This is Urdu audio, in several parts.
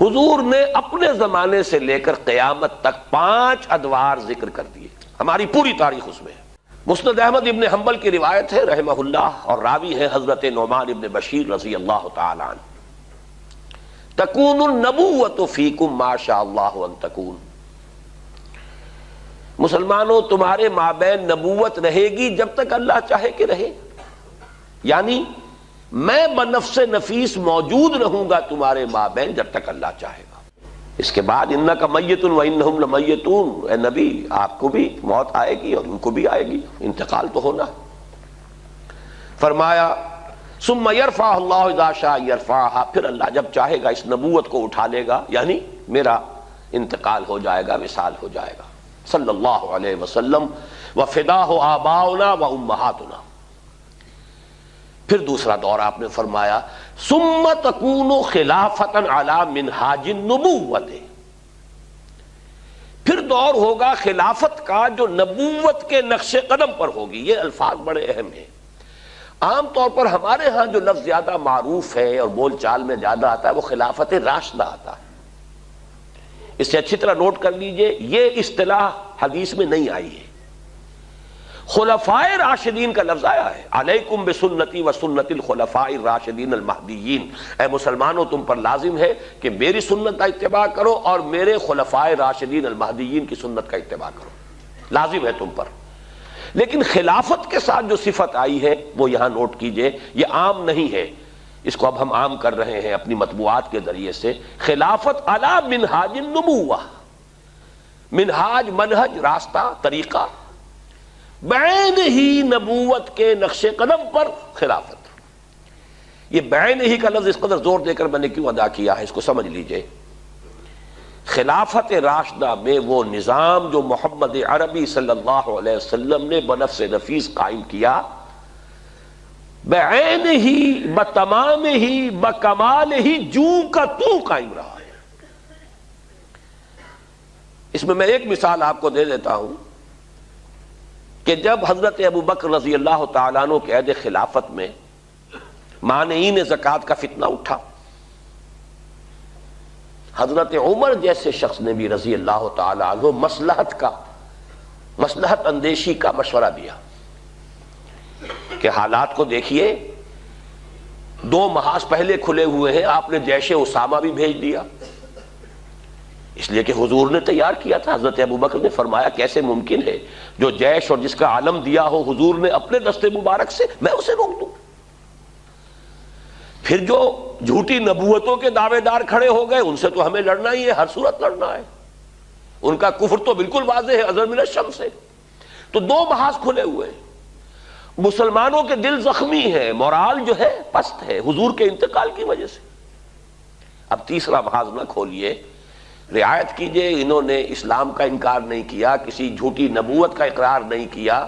حضور نے اپنے زمانے سے لے کر قیامت تک 5 ادوار ذکر کر دیے، ہماری پوری تاریخ اس میں ہے۔ مسند احمد ابن حنبل کی روایت ہے رحمہ اللہ، اور راوی ہے حضرت نعمان ابن بشیر رضی اللہ تعالی عنہ، تکون النبوۃ فیکم ما شاء اللہ ان تکون، مسلمانوں تمہارے مابین نبوت رہے گی جب تک اللہ چاہے کہ رہے، یعنی میں بنفس نفیس موجود رہوں گا تمہارے مابین جب تک اللہ چاہے گا۔ اس کے بعد انک میت وانہم لمیتون، اے نبی آپ کو بھی موت آئے گی اور ان کو بھی آئے گی، انتقال تو ہونا ہے۔ فرمایا ثم یرفع اللہ اذا شاء یرفعها، پھر اللہ جب چاہے گا اس نبوت کو اٹھا لے گا، یعنی میرا انتقال ہو جائے گا، وصال ہو جائے گا صلی اللہ علیہ وسلم، وفداہ آباؤنا و امہاتنا۔ پھر دوسرا دور آپ نے فرمایا ثم تکون خلافتا علی منہاج النبوۃ، پھر دور ہوگا خلافت کا جو نبوت کے نقش قدم پر ہوگی۔ یہ الفاظ بڑے اہم ہیں، عام طور پر ہمارے ہاں جو لفظ زیادہ معروف ہے اور بول چال میں زیادہ آتا ہے وہ خلافت راشدہ آتا ہے۔ اس سے اچھی طرح نوٹ کر لیجئے، یہ اصطلاح حدیث میں نہیں آئی ہے، خلفائے راشدین کا لفظ آیا ہے، علیکم بسنتی و سنت الخلفاء الراشدین المہدیین، اے مسلمانوں تم پر لازم ہے کہ میری سنت کا اتباع کرو اور میرے خلفائے راشدین المہدیین کی سنت کا اتباع کرو، لازم ہے تم پر۔ لیکن خلافت کے ساتھ جو صفت آئی ہے وہ یہاں نوٹ کیجئے، یہ عام نہیں ہے، اس کو اب ہم عام کر رہے ہیں اپنی مطبوعات کے ذریعے سے۔ خلافت علی منہاج النبوہ، منہاج منہج راستہ طریقہ، بعین ہی نبوت کے نقش قدم پر خلافت۔ یہ بعین ہی کا لفظ اس قدر زور دے کر میں نے کیوں ادا کیا ہے اس کو سمجھ لیجئے۔ خلافت راشدہ میں وہ نظام جو محمد عربی صلی اللہ علیہ وسلم نے بنفس نفیس قائم کیا، بعین ہی بتمام ہی بکمال ہی جو کا تو قائم رہا ہے۔ اس میں میں ایک مثال آپ کو دے دیتا ہوں کہ جب حضرت ابو بکر رضی اللہ تعالیٰ عنہ کے عہد خلافت میں مانعین زکوٰۃ کا فتنہ اٹھا، حضرت عمر جیسے شخص نے بھی رضی اللہ تعالیٰ عنہ مصلحت اندیشی کا مشورہ دیا کہ حالات کو دیکھیے، 2 محاذ پہلے کھلے ہوئے ہیں، آپ نے جیش اسامہ بھی بھیج دیا، اس لیے کہ حضور نے تیار کیا تھا۔ حضرت ابو بکر نے فرمایا کیسے ممکن ہے جو جیش اور جس کا علم دیا ہو حضور نے اپنے دست مبارک سے، میں اسے روک دوں؟ پھر جو جھوٹی نبوتوں کے دعوے دار کھڑے ہو گئے ان سے تو ہمیں لڑنا ہی ہے، ہر صورت لڑنا ہے، ان کا کفر تو بالکل واضح ہے ازہر من الشمس ہے۔ تو 2 محاذ کھلے ہوئے ہیں، مسلمانوں کے دل زخمی ہیں، مورال جو ہے پست ہے حضور کے انتقال کی وجہ سے۔ اب تیسرا محاذ نہ کھولیے، رعایت کیجئے، انہوں نے اسلام کا انکار نہیں کیا، کسی جھوٹی نبوت کا اقرار نہیں کیا،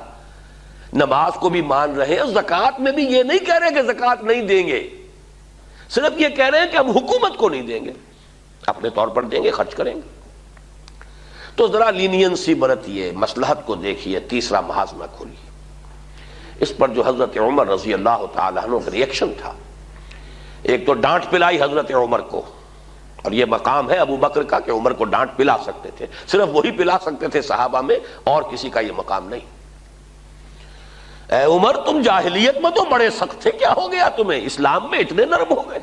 نماز کو بھی مان رہے ہیں، زکوٰۃ میں بھی یہ نہیں کہہ رہے کہ زکوٰۃ نہیں دیں گے، صرف یہ کہہ رہے ہیں کہ ہم حکومت کو نہیں دیں گے، اپنے طور پر دیں گے، خرچ کریں گے۔ تو ذرا لینینسی برتیے، مصلحت کو دیکھیے، تیسرا محاذ نہ کھولیے۔ اس پر جو حضرت عمر رضی اللہ تعالیٰ عنہ کا ریئیکشن تھا، ایک تو ڈانٹ پلائی حضرت عمر کو، اور یہ مقام ہے ابو بکر کا کہ عمر کو ڈانٹ پلا سکتے تھے، صرف وہی پلا سکتے تھے صحابہ میں، اور کسی کا یہ مقام نہیں۔ اے عمر تم جاہلیت میں تو بڑے سخت تھے، کیا ہو گیا تمہیں؟ اسلام میں اتنے نرم ہو گئے،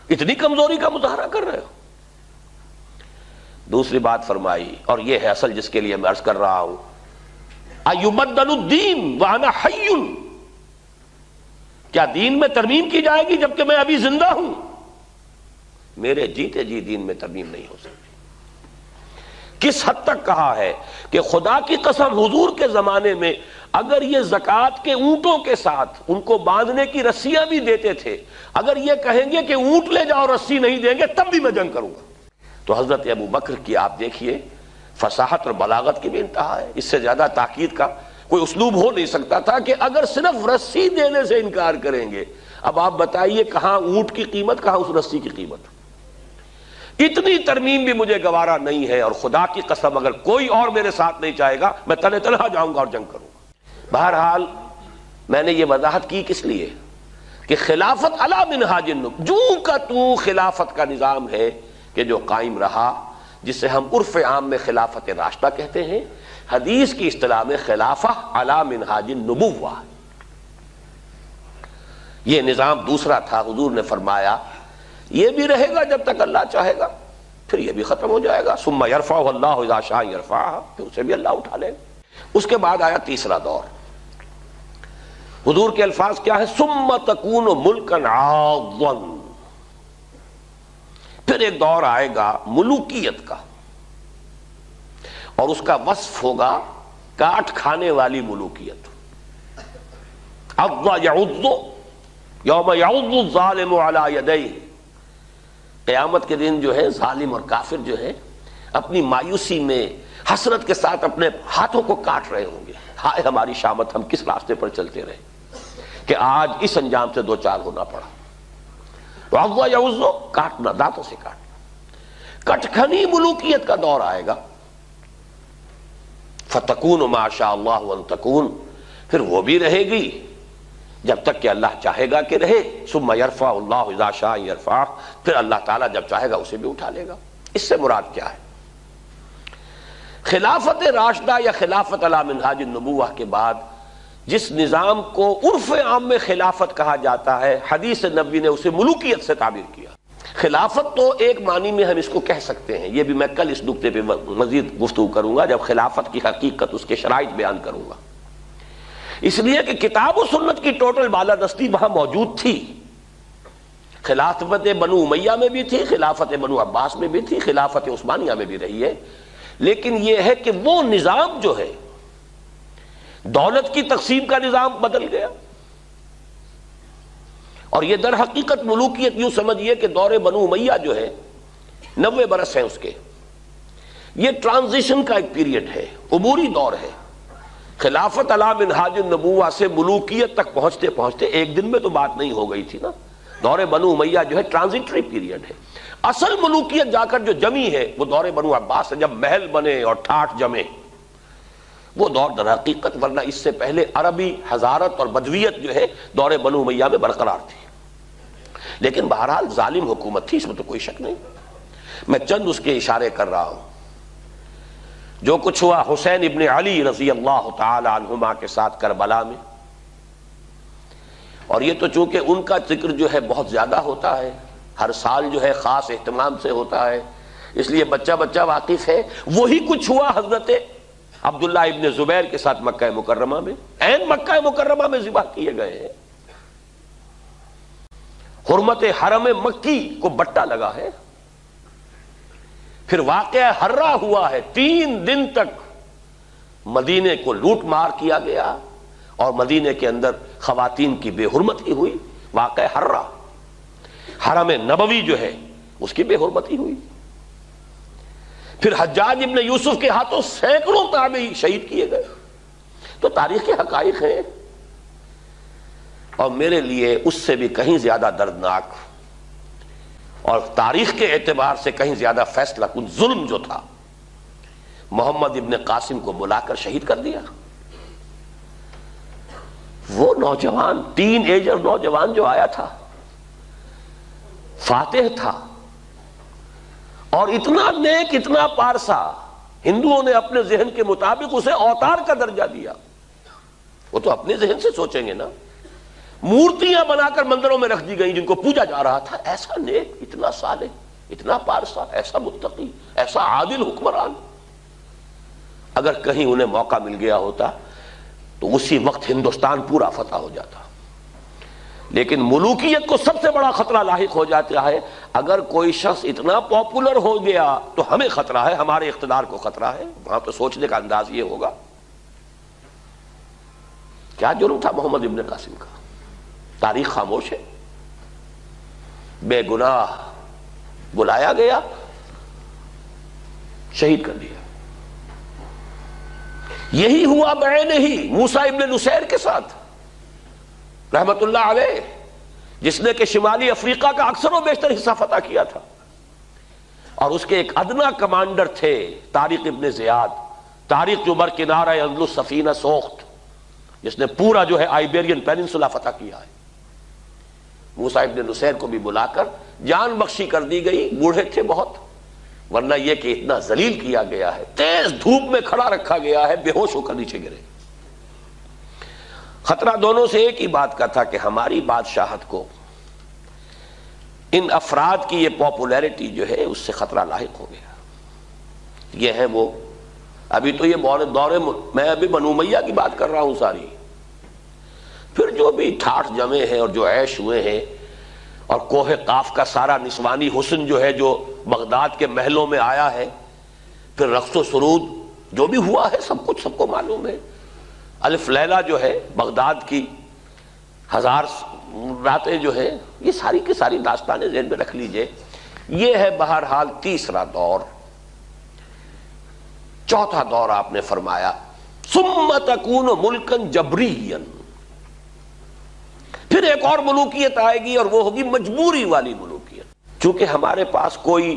اتنی کمزوری کا مظاہرہ کر رہے ہو۔ دوسری بات فرمائی، اور یہ ہے اصل جس کے لیے میں عرض کر رہا ہوں، ایبدل الدین وانا حی، کیا دین میں ترمیم کی جائے گی جبکہ میں ابھی زندہ ہوں؟ میرے جیتے جی دین میں ترمیم نہیں ہو سکتی۔ کس حد تک کہا ہے کہ خدا کی قسم حضور کے زمانے میں اگر یہ زکوٰۃ کے اونٹوں کے ساتھ ان کو باندھنے کی رسیاں بھی دیتے تھے، اگر یہ کہیں گے کہ اونٹ لے جاؤ رسی نہیں دیں گے تب بھی میں جنگ کروں گا۔ تو حضرت ابو بکر کی آپ دیکھیے فصاحت اور بلاغت کی بھی انتہا ہے، اس سے زیادہ تاکید کا کوئی اسلوب ہو نہیں سکتا تھا کہ اگر صرف رسی دینے سے انکار کریں گے، اب آپ بتائیے کہاں اونٹ کی قیمت، کہاں اس رسی کی قیمت؟ اتنی ترمیم بھی مجھے گوارا نہیں ہے، اور خدا کی قسم اگر کوئی اور میرے ساتھ نہیں چاہے گا میں تنہا جاؤں گا اور جنگ کروں گا۔ بہرحال میں نے یہ وضاحت کی کس لیے؟ کہ خلافت علی منہاج النبوہ، جو کا تو خلافت کا نظام ہے کہ جو قائم رہا، جسے ہم عرف عام میں خلافت راشدہ کہتے ہیں، حدیث کی اصطلاح میں خلافہ علی منہاج النبوہ۔ یہ نظام دوسرا تھا، حضور نے فرمایا یہ بھی رہے گا جب تک اللہ چاہے گا، پھر یہ بھی ختم ہو جائے گا، ثم یرفعہ اللہ اذا شاء یرفعہ، پھر اسے بھی اللہ اٹھا لے گا۔ اس کے بعد آیا تیسرا دور، حضور کے الفاظ کیا ہے؟ ثم تکون ملکا عاضا، پھر ایک دور آئے گا ملوکیت کا، اور اس کا وصف ہوگا کاٹ کھانے والی ملوکیت۔ عض یعض یوم یعض الظالم علی یدیہ، قیامت کے دن جو ہے ظالم اور کافر جو ہے اپنی مایوسی میں حسرت کے ساتھ اپنے ہاتھوں کو کاٹ رہے ہوں گے، ہائے ہماری شامت، ہم کس راستے پر چلتے رہے کہ آج اس انجام سے دو چار ہونا پڑا۔ عض یعض، کاٹنا، دانتوں سے کاٹنا۔ کٹکھنی ملوکیت کا دور آئے گا، فتکون ما شاء اللہ ان تکون، پھر وہ بھی رہے گی جب تک کہ اللہ چاہے گا کہ رہے، ثم یرفع اللہ اذا شاء یرفع، پھر اللہ تعالیٰ جب چاہے گا اسے بھی اٹھا لے گا۔ اس سے مراد کیا ہے؟ خلافت راشدہ یا خلافت علی منہاج النبوہ کے بعد جس نظام کو عرف عام میں خلافت کہا جاتا ہے، حدیث نبوی نے اسے ملوکیت سے تعبیر کیا۔ خلافت تو ایک معنی میں ہم اس کو کہہ سکتے ہیں، یہ بھی میں کل اس نکتے پہ مزید گفتگو کروں گا جب خلافت کی حقیقت، اس کے شرائط بیان کروں گا، اس لیے کہ کتاب و سنت کی ٹوٹل بالادستی وہاں موجود تھی۔ خلافت بنو امیہ میں بھی تھی، خلافت بنو عباس میں بھی تھی، خلافت عثمانیہ میں بھی رہی ہے، لیکن یہ ہے کہ وہ نظام جو ہے دولت کی تقسیم کا نظام بدل گیا، اور یہ در حقیقت ملوکیت یوں سمجھیے کہ دور بنو امیہ جو ہے 90 برس ہیں اس کے، یہ ٹرانزیشن کا ایک پیریڈ ہے، عبوری دور ہے۔ خلافت علی منہاج النبوہ سے ملوکیت تک پہنچتے پہنچتے ایک دن میں تو بات نہیں ہو گئی تھی نا، دور بنو امیہ جو ہے ٹرانزیٹری پیریڈ ہے۔ اصل ملوکیت جا کر جو جمی ہے وہ دور بنو عباس ہے، جب محل بنے اور ٹھاٹھ جمے، وہ دور در حقیقت، ورنہ اس سے پہلے عربی حضارت اور بدویت جو ہے دور بنو امیہ میں برقرار تھی، لیکن بہرحال ظالم حکومت تھی، اس میں تو کوئی شک نہیں۔ میں چند اس کے اشارے کر رہا ہوں۔ جو کچھ ہوا حسین ابن علی رضی اللہ تعالی عنہما کے ساتھ کربلا میں، اور یہ تو چونکہ ان کا ذکر جو ہے بہت زیادہ ہوتا ہے، ہر سال جو ہے خاص اہتمام سے ہوتا ہے، اس لیے بچہ بچہ واقف ہے۔ وہی کچھ ہوا حضرت عبداللہ ابن زبیر کے ساتھ مکہ مکرمہ میں، عین مکہ مکرمہ میں ذبح کیے گئے ہیں، حرمت حرم مکی کو بٹا لگا ہے۔ پھر واقعہ ہررا ہوا ہے، 3 دن تک مدینے کو لوٹ مار کیا گیا، اور مدینے کے اندر خواتین کی بے حرمتی ہوئی، واقعہ ہررا۔ حرم نبوی جو ہے اس کی بے حرمتی ہوئی۔ پھر حجاج ابن یوسف کے ہاتھوں سینکڑوں تابعی شہید کیے گئے۔ تو تاریخ کے حقائق ہیں، اور میرے لیے اس سے بھی کہیں زیادہ دردناک اور تاریخ کے اعتبار سے کہیں زیادہ فیصلہ کن ظلم جو تھا، محمد ابن قاسم کو بلا کر شہید کر دیا۔ وہ نوجوان، ٹین ایجر نوجوان جو آیا تھا، فاتح تھا، اور اتنا نیک، اتنا پارسا، ہندوؤں نے اپنے ذہن کے مطابق اسے اوتار کا درجہ دیا۔ وہ تو اپنے ذہن سے سوچیں گے نا، مورتیاں بنا کر مندروں میں رکھ دی گئیں جن کو پوجا جا رہا تھا۔ ایسا نیک، اتنا صالح، اتنا پارسا، ایسا متقی، ایسا عادل حکمران، اگر کہیں انہیں موقع مل گیا ہوتا تو اسی وقت ہندوستان پورا فتح ہو جاتا۔ لیکن ملوکیت کو سب سے بڑا خطرہ لاحق ہو جاتا ہے اگر کوئی شخص اتنا پاپولر ہو گیا تو ہمیں خطرہ ہے، ہمارے اقتدار کو خطرہ ہے۔ وہاں تو سوچنے کا انداز یہ ہوگا کیا جرم تھا محمد ابن قاسم کا؟ تاریخ خاموش ہے، بے گناہ بلایا گیا، شہید کر دیا۔ یہی ہوا بعینہ ہی موسیٰ ابن نصیر کے ساتھ رحمت اللہ علیہ، جس نے کہ شمالی افریقہ کا اکثر و بیشتر حصہ فتح کیا تھا، اور اس کے ایک ادنا کمانڈر تھے طارق ابن زیاد، طارق جو بر کنارہ اندلس سفینہ سوخت، جس نے پورا جو ہے آئیبیرین پیننسولا فتح کیا ہے۔ موسیٰ ابن نصیر کو بھی بلا کر جان بخشی کر دی گئی، بوڑھے تھے بہت، ورنہ یہ کہ اتنا ذلیل کیا گیا ہے، تیز دھوپ میں کھڑا رکھا گیا ہے، بے ہوش ہو کر نیچے گرے۔ خطرہ دونوں سے ایک ہی بات کا تھا کہ ہماری بادشاہت کو ان افراد کی یہ پاپولیرٹی جو ہے اس سے خطرہ لاحق ہو گیا۔ یہ ہے وہ، ابھی تو یہ دور میں ابھی بنو امیہ کی بات کر رہا ہوں ساری، پھر جو بھی ٹھاٹھ جمے ہیں اور جو عیش ہوئے ہیں، اور کوہ قاف کا سارا نسوانی حسن جو ہے جو بغداد کے محلوں میں آیا ہے، پھر رقص و سرود جو بھی ہوا ہے، سب کچھ سب کو معلوم ہے۔ الف لیلہ جو ہے بغداد کی 1000 راتیں جو ہے، یہ ساری کی ساری داستانیں ذہن میں رکھ لیجئے۔ یہ ہے بہرحال تیسرا دور۔ چوتھا دور آپ نے فرمایا ثم تکون ملکا جبریا، پھر ایک اور ملوکیت آئے گی اور وہ ہوگی مجبوری والی ملوکیت۔ چونکہ ہمارے پاس کوئی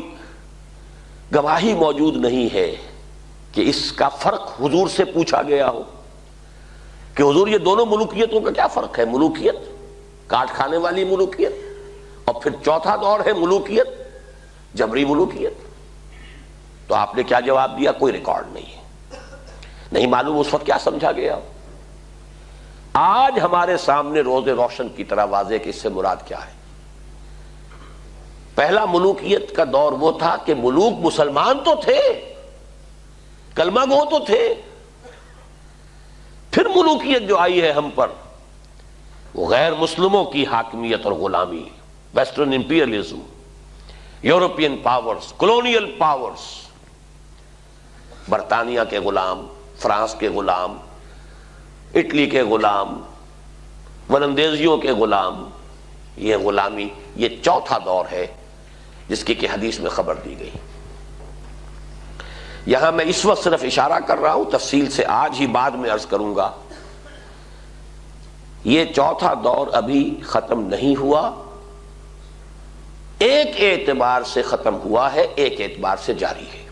گواہی موجود نہیں ہے کہ اس کا فرق حضور سے پوچھا گیا ہو کہ حضور یہ دونوں ملوکیتوں کا کیا فرق ہے، ملوکیت کاٹ کھانے والی ملوکیت اور پھر چوتھا دور ہے ملوکیت جبری ملوکیت۔ تو آپ نے کیا جواب دیا؟ کوئی ریکارڈ نہیں ہے، نہیں معلوم اس وقت کیا سمجھا گیا۔ آج ہمارے سامنے روز روشن کی طرح واضح کہ اس سے مراد کیا ہے۔ پہلا ملوکیت کا دور وہ تھا کہ ملوک مسلمان تو تھے، کلمہ گو تو تھے، پھر ملوکیت جو آئی ہے ہم پر وہ غیر مسلموں کی حاکمیت اور غلامی، western imperialism, European powers, colonial powers, برطانیہ کے غلام، فرانس کے غلام، اٹلی کے غلام، ولندیزیوں کے غلام، یہ غلامی، یہ چوتھا دور ہے جس کی کہ حدیث میں خبر دی گئی۔ یہاں میں اس وقت صرف اشارہ کر رہا ہوں، تفصیل سے آج ہی بعد میں عرض کروں گا۔ یہ چوتھا دور ابھی ختم نہیں ہوا، ایک اعتبار سے ختم ہوا ہے، ایک اعتبار سے جاری ہے۔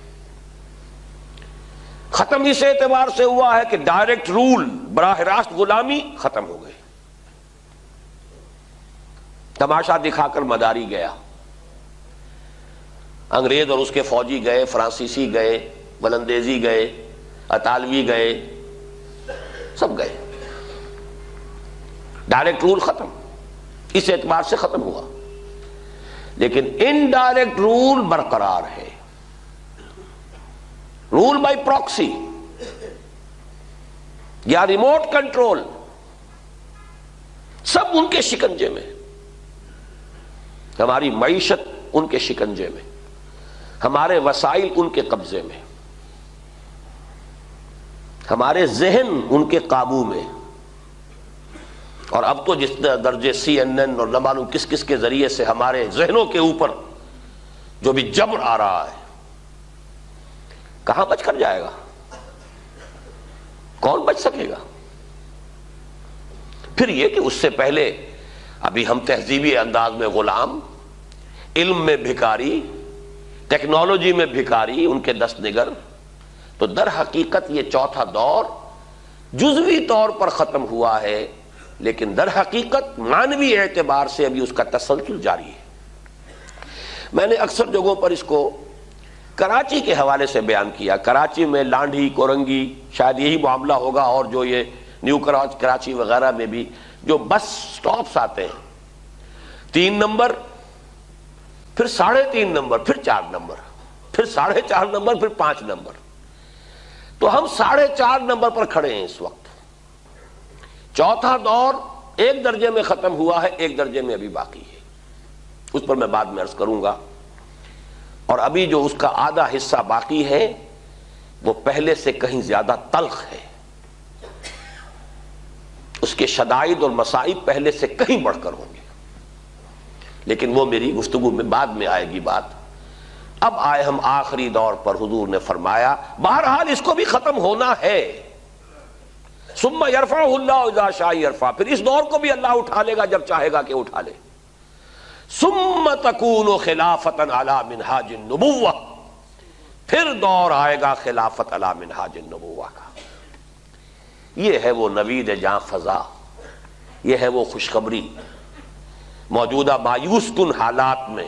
ختم اس اعتبار سے ہوا ہے کہ ڈائریکٹ رول، براہ راست غلامی ختم ہو گئی، تماشا دکھا کر مداری گیا، انگریز اور اس کے فوجی گئے، فرانسیسی گئے، ولندیزی گئے، اطالوی گئے، سب گئے، ڈائریکٹ رول ختم، اس اعتبار سے ختم ہوا۔ لیکن انڈائریکٹ رول برقرار ہے، رول بائی پراکسی یا ریموٹ کنٹرول، سب ان کے شکنجے میں، ہماری معیشت ان کے شکنجے میں، ہمارے وسائل ان کے قبضے میں، ہمارے ذہن ان کے قابو میں، اور اب تو جس درجے CNN اور نہ معلوم کس کس کے ذریعے سے ہمارے ذہنوں کے اوپر جو بھی جبر آ رہا ہے، کہاں بچ کر جائے گا؟ کون بچ سکے گا؟ پھر یہ کہ اس سے پہلے ابھی ہم تہذیبی انداز میں غلام، علم میں بھکاری، ٹیکنالوجی میں بھکاری، ان کے دست نگر۔ تو در حقیقت یہ چوتھا دور جزوی طور پر ختم ہوا ہے، لیکن در حقیقت معنوی اعتبار سے ابھی اس کا تسلسل جاری ہے۔ میں نے اکثر جگہوں پر اس کو کراچی کے حوالے سے بیان کیا۔ کراچی میں لانڈھی، کورنگی، شاید یہی معاملہ ہوگا، اور جو یہ نیو کراچی وغیرہ میں بھی جو بس سٹاپس آتے ہیں، 3 نمبر، پھر 3.5 نمبر، پھر 4 نمبر، پھر 4.5 نمبر، پھر 5 نمبر، تو ہم 4.5 نمبر پر کھڑے ہیں اس وقت۔ چوتھا دور ایک درجے میں ختم ہوا ہے، ایک درجے میں ابھی باقی ہے، اس پر میں بعد میں عرض کروں گا۔ اور ابھی جو اس کا آدھا حصہ باقی ہے وہ پہلے سے کہیں زیادہ تلخ ہے، اس کے شدائد اور مصائب پہلے سے کہیں بڑھ کر ہوں گے، لیکن وہ میری گفتگو میں بعد میں آئے گی بات۔ اب آئے ہم آخری دور پر۔ حضور نے فرمایا بہرحال اس کو بھی ختم ہونا ہے، ثم یرفعہ اللہ اذا شاء یرفع، پھر اس دور کو بھی اللہ اٹھا لے گا جب چاہے گا کہ اٹھا لے۔ ثم تکون خلافۃ علی منہاج النبوہ، پھر دور آئے گا خلافت علی منہاج النبوہ کا۔ یہ ہے وہ نوید جاں فضا، یہ ہے وہ خوشخبری موجودہ مایوس کن حالات میں